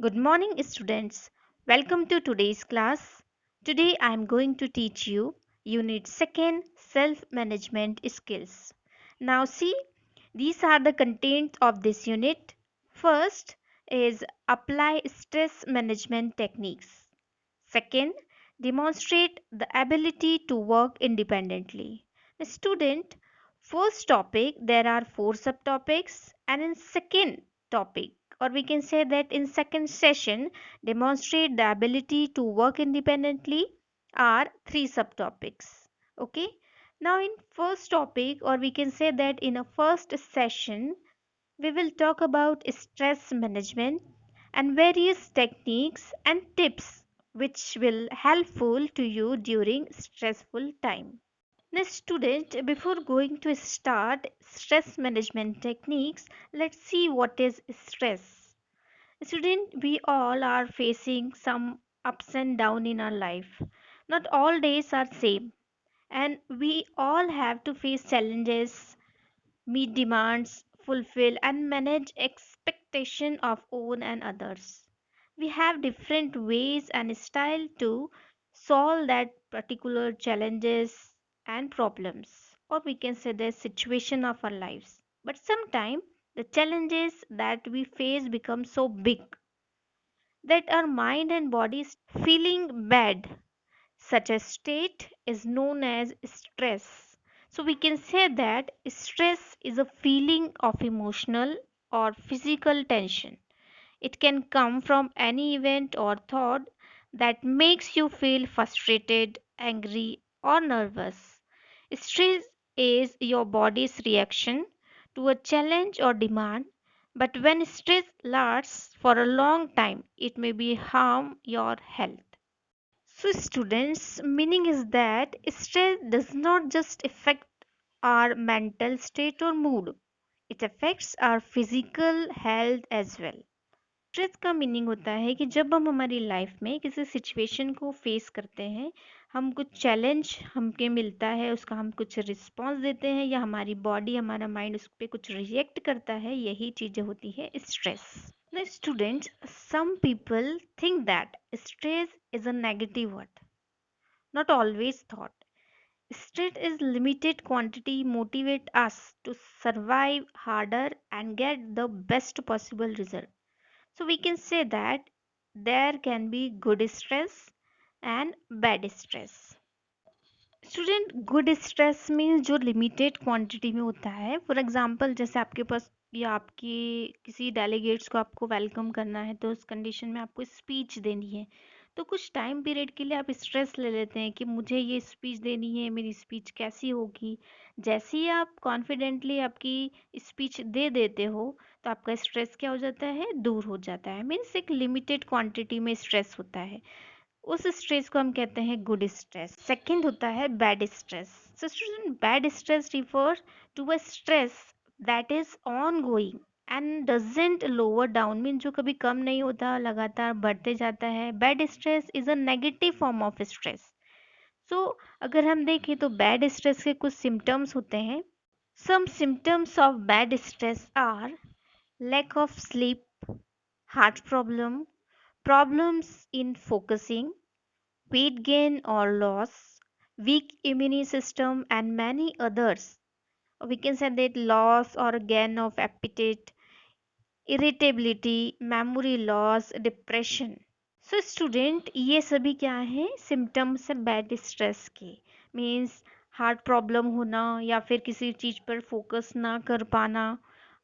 Good morning, students. Welcome to today's class. Today I am going to teach you Unit 2nd Self Management Skills. Now, see, these are the contents of this unit. First is apply stress management techniques. Second, demonstrate the ability to work independently. The student, first topic, there are four subtopics, and in second topic, or we can say that in second session, demonstrate the ability to work independently are three subtopics. Okay. Now, in first topic, or we can say that in a first session, we will talk about stress management and various techniques and tips which will helpful to you during stressful time. Now student, before going to start stress management techniques, let's see what is stress. Student, we all are facing some ups and down in our life. Not all days are same, and we all have to face challenges, meet demands, fulfill and manage expectation of own and others. We have different ways and style to solve that particular challenges and problems, or we can say the situation of our lives. But sometimes the challenges that we face become so big that our mind and body is feeling bad. Such a state is known as stress. So we can say that stress is a feeling of emotional or physical tension. It can come from any event or thought that makes you feel frustrated, angry, or nervous. Stress is your body's reaction to a challenge or demand, but when stress lasts for a long time, it may be harm your health. So, students, meaning is that stress does not just affect our mental state or mood, it affects our physical health as well. Stress का meaning होता है कि जब हम हमारी life में किसी situation को फेस करते हैं, हम कुछ चैलेंज हमके मिलता है, उसका हम कुछ रिस्पॉन्स देते हैं या हमारी बॉडी हमारा माइंड उस पर कुछ रिएक्ट करता है, यही चीज़ें होती है stress. Now students, some people think that stress is a negative word. Not always thought. Stress is limited quantity motivate us to survive harder and get the best possible result. So we can say that there can be good stress and bad stress. Student good stress means जो limited quantity में होता है. For example जैसे आपके पास या आपकी किसी delegates को आपको वेलकम करना है, तो उस कंडीशन में आपको स्पीच देनी है, तो कुछ टाइम पीरियड के लिए आप स्ट्रेस ले लेते हैं कि मुझे ये स्पीच देनी है, मेरी स्पीच कैसी होगी. जैसे ही आप कॉन्फिडेंटली आपकी स्पीच दे देते हो, तो आपका स्ट्रेस क्या हो जाता है, दूर हो जाता है. मीन्स एक लिमिटेड क्वांटिटी में स्ट्रेस होता है, उस स्ट्रेस को हम कहते हैं गुड स्ट्रेस. सेकंड होता है bad stress. So student, bad stress refer to a stress that is on going and doesn't lower down, mean जो कभी कम नहीं होता, लगातार बढ़ते जाता है. Bad stress is a negative form of stress. So अगर हम देखें तो बैड स्ट्रेस के कुछ सिम्टम्स होते हैं. Some symptoms of bad stress are lack of sleep, heart problem, problems in focusing, weight gain or loss, weak immune system, and many others. We can say that loss or gain of appetite, irritability, memory loss, depression. So student, ये सभी क्या हैं, symptoms है bad stress के. Means heart problem होना, या फिर किसी चीज़ पर फोकस ना कर पाना,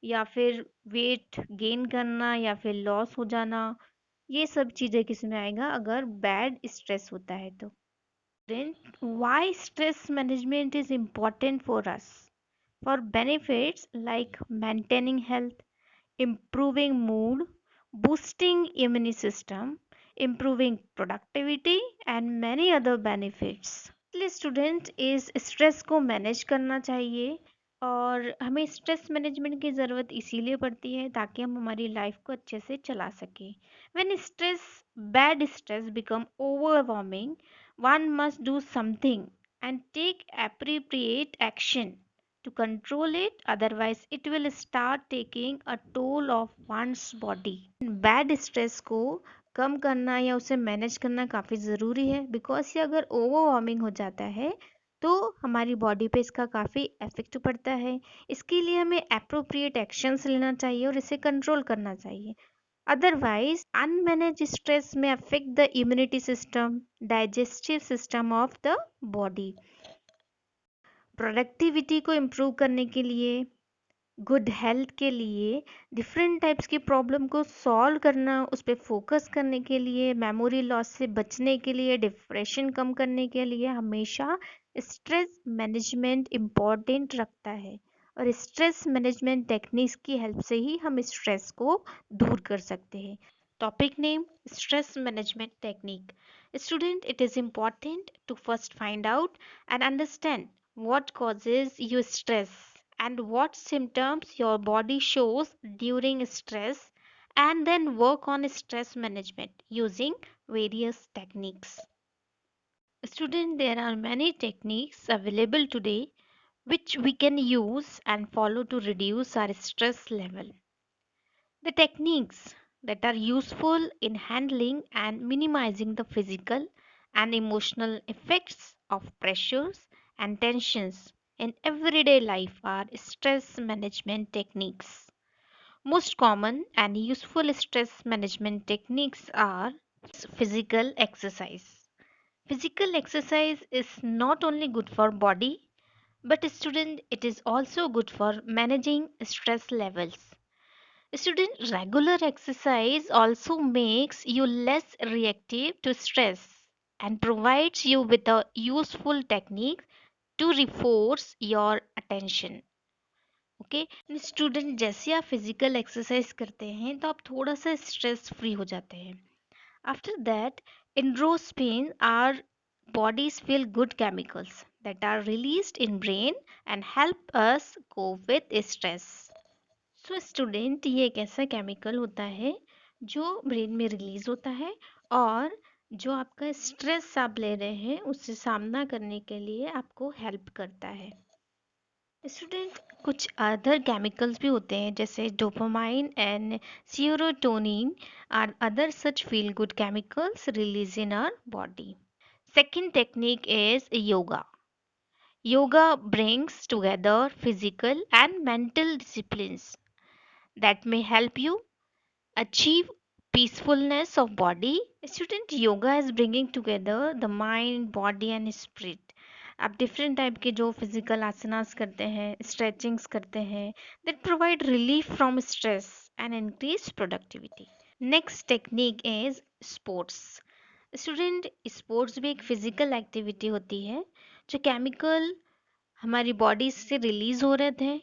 या फिर वेट गेन करना, या फिर लॉस हो जाना. ये सब चीज़ें किस में आएगा अगर बैड स्ट्रेस होता है तो. Then, why stress management is important for us? For benefits like maintaining health, improving mood, boosting immune system, improving productivity, and many other benefits. इसलिए स्टूडेंट इस स्ट्रेस को मैनेज करना चाहिए, और हमें स्ट्रेस मैनेजमेंट की ज़रूरत इसीलिए पड़ती है ताकि हम हमारी लाइफ को अच्छे से चला सकें. When stress, bad stress become overwhelming, one must do something and take appropriate action. to control it, otherwise it will start taking a toll of one's body. Bad stress को कम करना या उसे मैनेज करना काफ़ी ज़रूरी है, बिकॉज ये अगर ओवरवार्मिंग हो जाता है तो हमारी बॉडी पे इसका काफ़ी इफेक्ट पड़ता है। इसके लिए हमें अप्रोप्रिएट एक्शंस लेना चाहिए और इसे कंट्रोल करना चाहिए। अदरवाइज अनमैनेज स्ट्रेस में affect the immunity system, digestive system of the body. Productivity को इम्प्रूव करने के लिए, गुड हेल्थ के लिए, डिफरेंट टाइप्स की प्रॉब्लम को सॉल्व करना, उस पर फोकस करने के लिए, मेमोरी लॉस से बचने के लिए, डिप्रेशन कम करने के लिए हमेशा स्ट्रेस मैनेजमेंट इम्पॉर्टेंट रखता है। और स्ट्रेस मैनेजमेंट टेक्निक्स की हेल्प से ही हम स्ट्रेस को दूर कर सकते हैं। Topic name stress management technique. Student, it is important to first find out and understand what causes you stress and what symptoms your body shows during stress, and then work on stress management using various techniques. Student, there are many techniques available today which we can use and follow to reduce our stress level. The techniques that are useful in handling and minimizing the physical and emotional effects of pressures and tensions in everyday life are stress management techniques. Most common and useful stress management techniques are physical exercise. Physical exercise is not only good for body, but student, it is also good for managing stress levels. Student, regular exercise also makes you less reactive to stress and provides you with a useful technique to reinforce your attention. Okay student, जैसे आप physical exercise करते हैं तो आप थोड़ा सा stress free हो जाते हैं। After that endorphins are bodies feel good chemicals that are released in brain and help us cope with stress. So student, ये एक ऐसा केमिकल होता है जो ब्रेन में रिलीज होता है और जो आपका स्ट्रेस आप ले रहे हैं उससे सामना करने के लिए आपको हेल्प करता है। स्टूडेंट, कुछ अदर केमिकल्स भी होते हैं जैसे dopamine and serotonin are other such feel good chemicals release in our body. Second technique is yoga. Yoga brings together physical and mental disciplines that may help you achieve peacefulness of body. Student, yoga is bringing together the mind, body and spirit. आप different type के जो physical आसनास करते हैं, stretchings करते हैं, that provide relief from stress and increase productivity. Next technique is sports. Student, sports भी एक physical activity होती है जो केमिकल हमारी बॉडी से रिलीज हो रहे थे,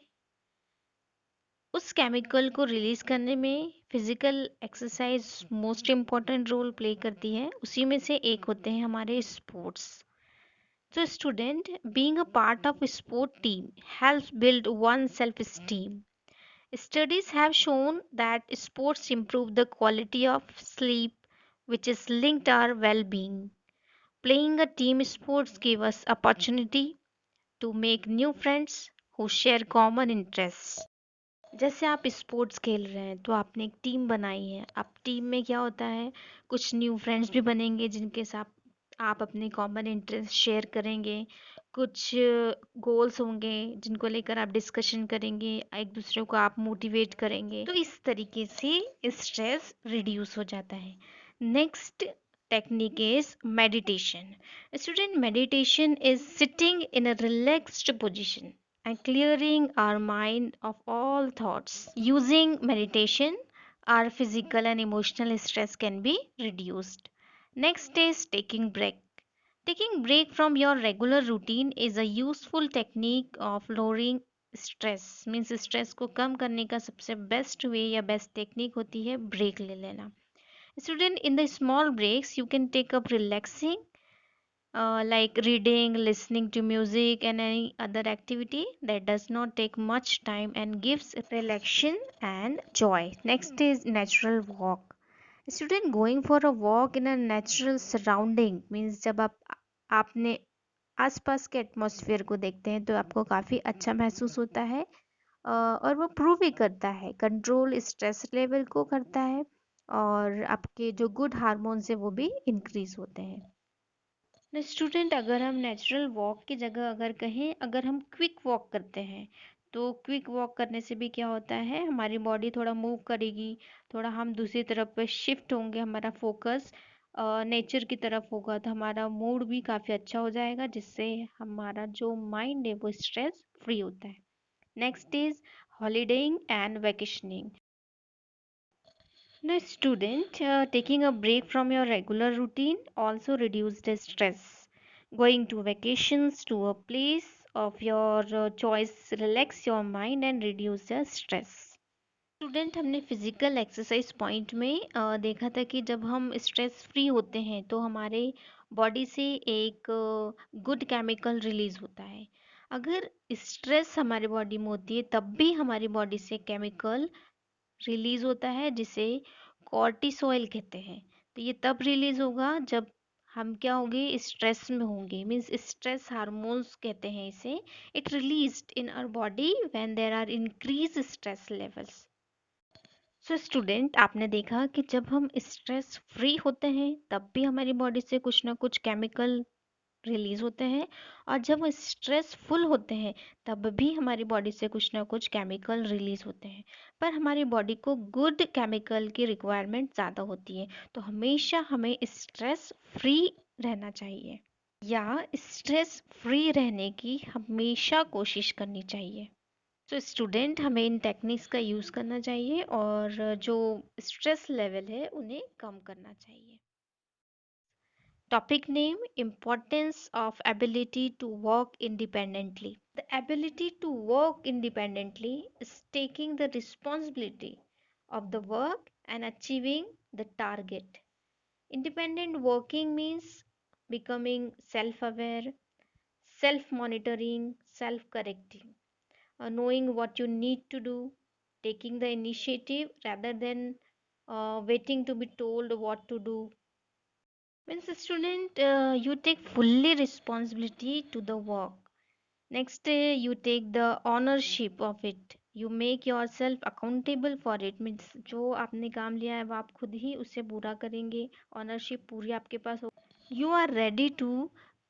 उस केमिकल को रिलीज करने में physical exercise most important role play करती है। उसी में से एक होते हैं हमारे sports. So student, being a part of a sport team helps build one's self-esteem. Studies have shown that sports improve the quality of sleep, which is linked to our well-being. Playing a team sports give us opportunity to make new friends who share common interests. जैसे आप sports खेल रहे हैं तो आपने एक team बनाई है। अब टीम में क्या होता है, कुछ न्यू फ्रेंड्स भी बनेंगे जिनके साथ आप अपने कॉमन इंटरेस्ट शेयर करेंगे, कुछ गोल्स होंगे जिनको लेकर आप डिस्कशन करेंगे, एक दूसरे को आप मोटिवेट करेंगे, तो इस तरीके से स्ट्रेस रिड्यूस हो जाता है। Next technique is meditation. Student, meditation is sitting in a relaxed position and clearing our mind of all thoughts. Using meditation, our physical and emotional stress can be reduced. Next is taking break. Taking break from your regular routine is a useful technique of lowering stress. Means stress को कम करने का सबसे best way या best technique होती है break ले लेना। Student, in the small breaks you can take up relaxing, like reading, listening to music and any other activity that does not take much time and gives relaxation and joy. Next is natural walk. Student, going for a walk in a natural surrounding means जब आपने आसपास के atmosphere को देखते हैं तो आपको काफ़ी अच्छा महसूस होता है। और वो प्रूव भी करता है, कंट्रोल स्ट्रेस लेवल को करता है और आपके जो गुड हार्मोन्स है वो भी इंक्रीज होते हैं। स्टूडेंट, अगर हम नेचुरल वॉक की जगह अगर कहें, अगर हम क्विक वॉक करते हैं तो क्विक वॉक करने से भी क्या होता है, हमारी बॉडी थोड़ा मूव करेगी, थोड़ा हम दूसरी तरफ पे शिफ्ट होंगे, हमारा फोकस नेचर की तरफ होगा तो हमारा मूड भी काफ़ी अच्छा हो जाएगा, जिससे हमारा जो माइंड है वो स्ट्रेस फ्री होता है। Next is holidaying and vacationing. Now, student, taking a break from your regular routine also reduce the stress. Going to vacations to a place of your choice relax your mind and reduce the stress. Student, हमने physical exercise point में देखा था कि जब हम stress free होते हैं तो हमारे बॉडी से एक गुड केमिकल रिलीज होता है। अगर स्ट्रेस हमारे बॉडी में होती है तब भी हमारी बॉडी से केमिकल रिलीज होता है जिसे कॉर्टिसोल कहते हैं। तो ये तब रिलीज होगा जब हम क्या होंगे, स्ट्रेस में होंगे, मीन्स स्ट्रेस हार्मोन्स कहते हैं इसे। It released in our body when there are increase stress levels. So student, आपने देखा कि जब हम स्ट्रेस फ्री होते हैं तब भी हमारी बॉडी से कुछ ना कुछ केमिकल रिलीज होते हैं, और जब स्ट्रेस फुल होते हैं तब भी हमारी बॉडी से कुछ ना कुछ केमिकल रिलीज होते हैं। पर हमारी बॉडी को गुड केमिकल की रिक्वायरमेंट ज़्यादा होती है, तो हमेशा हमें स्ट्रेस फ्री रहना चाहिए या स्ट्रेस फ्री रहने की हमेशा कोशिश करनी चाहिए। तो स्टूडेंट, हमें इन टेक्निक्स का यूज़ करना चाहिए और जो स्ट्रेस लेवल है उन्हें कम करना चाहिए। Topic name: Importance of ability to work independently. The ability to work independently is taking the responsibility of the work and achieving the target. Independent working means becoming self aware, self monitoring, self correcting, knowing what you need to do, taking the initiative rather than waiting to be told what to do. Means student, you take fully responsibility to the work. Next, you take the ownership of it. You make yourself accountable for it. Means जो आपने काम लिया है वो आप खुद ही उसे पूरा करेंगे, ऑनरशिप पूरी आपके पास हो। You are ready to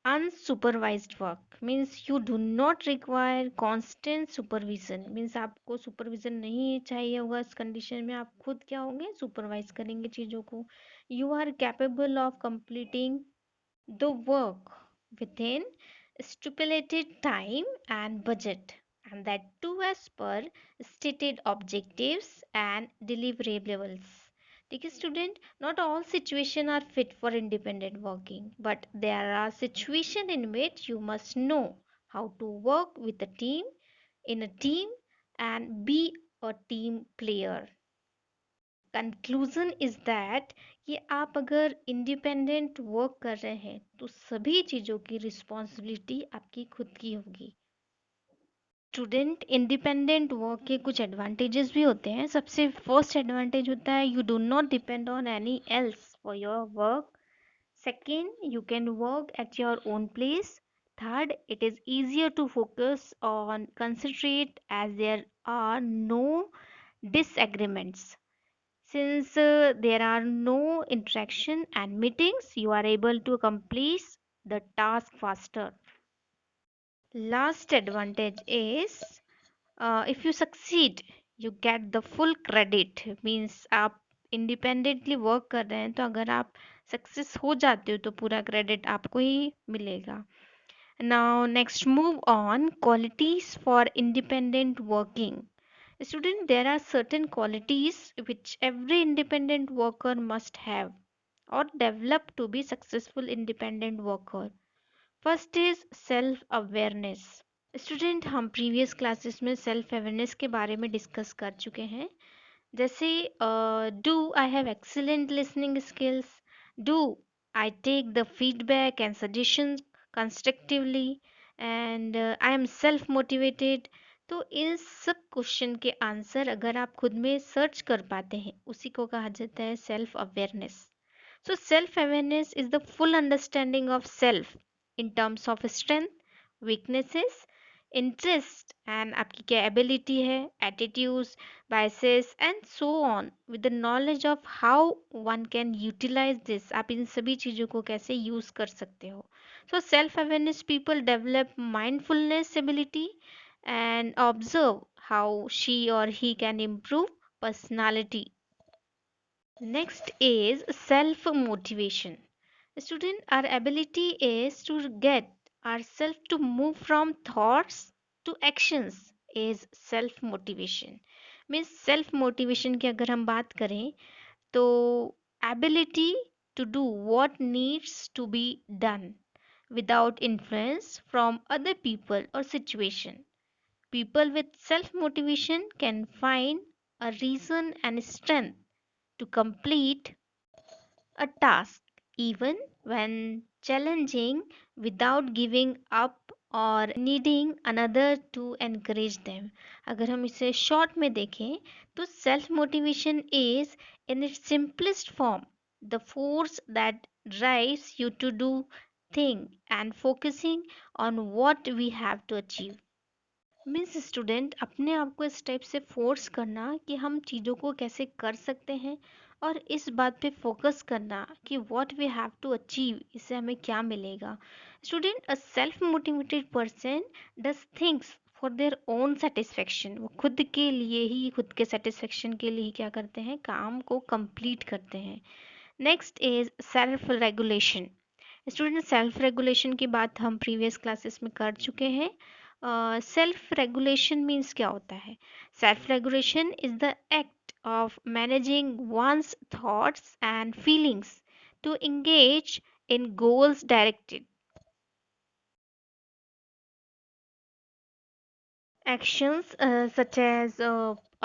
unsupervised work. Means you do not require constant supervision. Means आपको सुपरविजन नहीं चाहिए होगा, इस कंडीशन में आप खुद क्या होंगे, सुपरवाइज करेंगे चीज़ों को। You are capable of completing the work within stipulated time and budget, and that too as per stated objectives and deliverables. ठीक है student, not all situation are fit for independent working, but there are situation in which you must know how to work with a team, in a team, and be a team player. Conclusion is that कि आप अगर independent work कर रहे हैं तो सभी चीज़ों की रिस्पॉन्सिबिलिटी आपकी खुद की होगी। स्टूडेंट, इंडिपेंडेंट वर्क के कुछ एडवांटेजेस भी होते हैं। सबसे फर्स्ट एडवांटेज होता है you do not depend on any else for your work. Second, you can work at your own place. Third, it is easier to focus on concentrate as there are no disagreements. Since there are no interaction and meetings, you are able to accomplish the task faster. Last advantage is if you succeed, you get the full credit. Means आप independently work कर रहे हैं तो अगर आप success हो जाते हो तो पूरा क्रेडिट आपको ही मिलेगा। Now next, move on qualities for independent working. Student, there are certain qualities which every independent worker must have or develop to be successful independent worker. First is self awareness. Student, हम previous classes में self awareness के बारे में discuss कर चुके हैं। जैसे do I have excellent listening skills, do I take the feedback and suggestion constructively, and I am self motivated. तो इन सब क्वेश्चन के आंसर अगर आप खुद में सर्च कर पाते हैं उसी को कहा जाता है self awareness. So self awareness is the full understanding of self, in terms of strength, weaknesses, interest and आपकी क्या ability है, attitudes, biases and so on, with the knowledge of how one can utilize this. आप इन सभी चीज़ों को कैसे use कर सकते हो. So self awareness people develop mindfulness ability and observe how she or he can improve personality. Next is self motivation. Student, our ability is to get ourselves to move from thoughts to actions is self motivation. Means self motivation की अगर हम बात करें तो ability to do what needs to be done without influence from other people or situation. People with self motivation can find a reason and strength to complete a task even when challenging without giving up or needing another to encourage them. अगर हम इसे short में देखें तो self motivation is in its simplest form the force that drives you to do thing and focusing on what we have to achieve. Means student अपने आप को इस टाइप से फोर्स करना कि हम चीज़ों को कैसे कर सकते हैं और इस बात पे फोकस करना कि what we have to achieve, इससे हमें क्या मिलेगा. Student, a self motivated person does things for their own satisfaction. वो खुद के लिए ही, खुद के सेटिस्फेक्शन के लिए ही क्या करते हैं, काम को कंप्लीट करते हैं. Next is self regulation. Student, self regulation की बात हम प्रीवियस क्लासेस में कर चुके हैं. सेल्फ रेगुलेशन मीन्स क्या होता है. Self regulation is the act of managing one's thoughts and feelings to engage in goals directed actions such as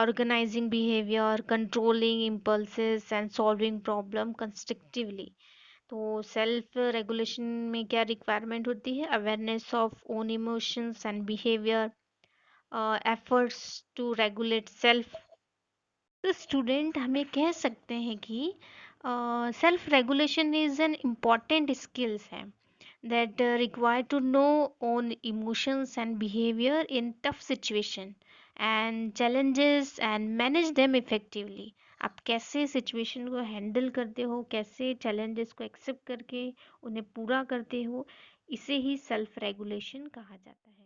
organizing behavior, controlling impulses and solving problem constructively. तो self regulation में क्या requirement होती है, awareness of own emotions and behaviour, efforts to regulate self. तो student हमें कह सकते हैं कि self regulation is an important skills है that require to know own emotions and behavior in tough situation and challenges and manage them effectively. आप कैसे situation को हैंडल करते हो, कैसे चैलेंजेस को एक्सेप्ट करके उन्हें पूरा करते हो, इसे ही सेल्फ रेगुलेशन कहा जाता है.